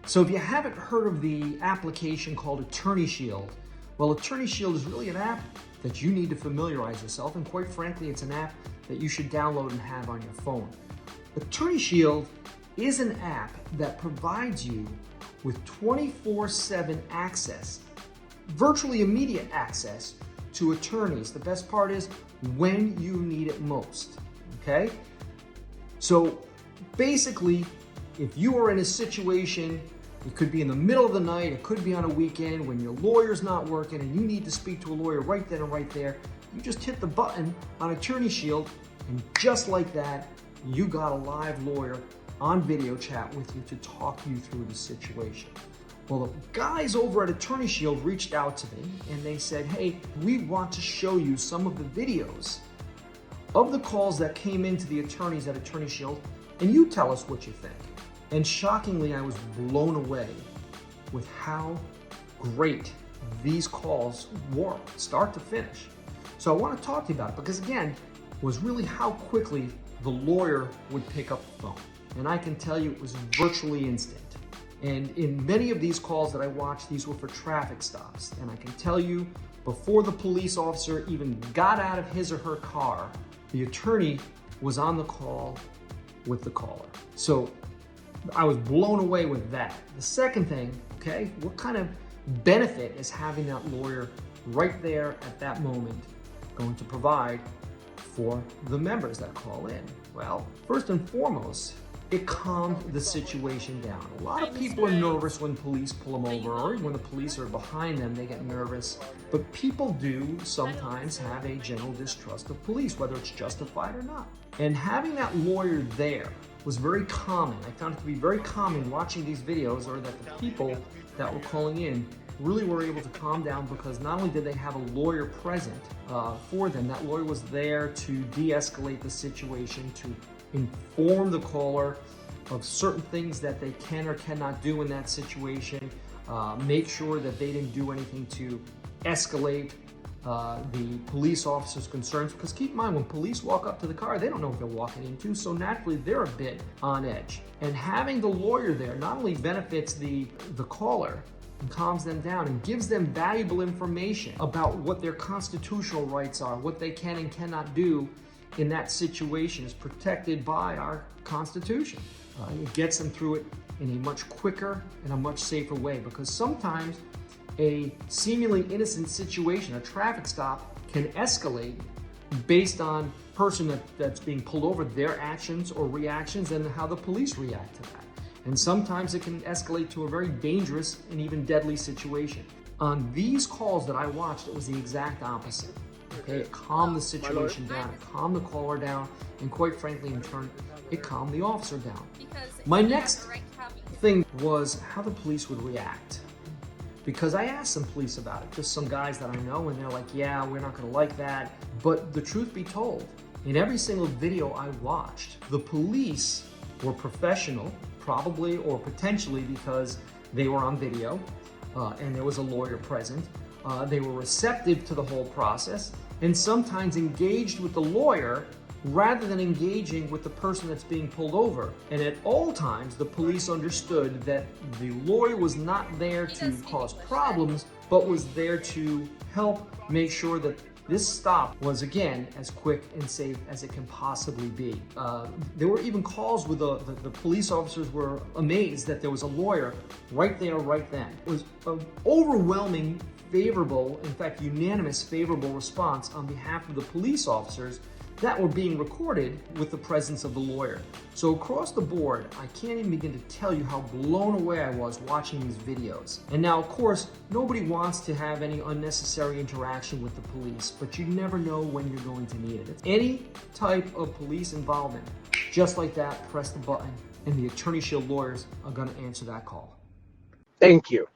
So if you haven't heard of the application called Attorney Shield, well, Attorney Shield is really an app that you need to familiarize yourself, and quite frankly, it's an app that you should download and have on your phone. Attorney Shield is an app that provides you with 24/7 access, virtually immediate access to attorneys. The best part is when you need it most, okay? So basically, if you are in a situation, it could be in the middle of the night, it could be on a weekend when your lawyer's not working and you need to speak to a lawyer right then and right there, you just hit the button on Attorney Shield, and just like that, you got a live lawyer on video chat with you to talk you through the situation. Well, the guys over at Attorney Shield reached out to me and they said, hey, we want to show you some of the videos of the calls that came into the attorneys at Attorney Shield, and you tell us what you think. And shockingly, I was blown away with how great these calls were, start to finish. So I want to talk to you about it because, again, was really how quickly the lawyer would pick up the phone. And I can tell you it was virtually instant. And in many of these calls that I watched, these were for traffic stops. And I can tell you, before the police officer even got out of his or her car, the attorney was on the call with the caller. So I was blown away with that. The second thing, okay, what kind of benefit is having that lawyer right there at that moment going to provide for the members that call in? Well, first and foremost, it calmed the situation down. A lot of people are nervous when police pull them over, or when the police are behind them, they get nervous. But people do sometimes have a general distrust of police, whether it's justified or not. And having that lawyer there was very common. I found it to be very common watching these videos, or that the people that were calling in really were able to calm down, because not only did they have a lawyer present for them, that lawyer was there to de-escalate the situation, to inform the caller of certain things that they can or cannot do in that situation, make sure that they didn't do anything to escalate the police officer's concerns. Because keep in mind, when police walk up to the car, they don't know what they're walking into, so naturally they're a bit on edge. And having the lawyer there not only benefits the caller and calms them down and gives them valuable information about what their constitutional rights are, what they can and cannot do in that situation is protected by our Constitution. It gets them through it in a much quicker and a much safer way, because sometimes a seemingly innocent situation, a traffic stop, can escalate based on the person that's being pulled over, their actions or reactions, and how the police react to that. And sometimes it can escalate to a very dangerous and even deadly situation. On these calls that I watched, it was the exact opposite. Okay, it calmed the situation down, it calmed the caller down, and quite frankly, in turn, it calmed the officer down. My next thing was how the police would react. Because I asked some police about it, just some guys that I know, and they're like, yeah, we're not gonna like that. But the truth be told, in every single video I watched, the police were professional, probably or potentially because they were on video and there was a lawyer present. They were receptive to the whole process and sometimes engaged with the lawyer rather than engaging with the person that's being pulled over. And at all times, the police understood that the lawyer was not there to cause problems, but was there to help make sure that this stop was, again, as quick and safe as it can possibly be. There were even calls where the police officers were amazed that there was a lawyer right there, right then. It was an overwhelming, favorable, in fact, unanimous favorable response on behalf of the police officers that were being recorded with the presence of the lawyer. So across the board, I can't even begin to tell you how blown away I was watching these videos. And now, of course, nobody wants to have any unnecessary interaction with the police, but you never know when you're going to need it. Any type of police involvement, just like that, press the button, and the Attorney Shield lawyers are going to answer that call. Thank you.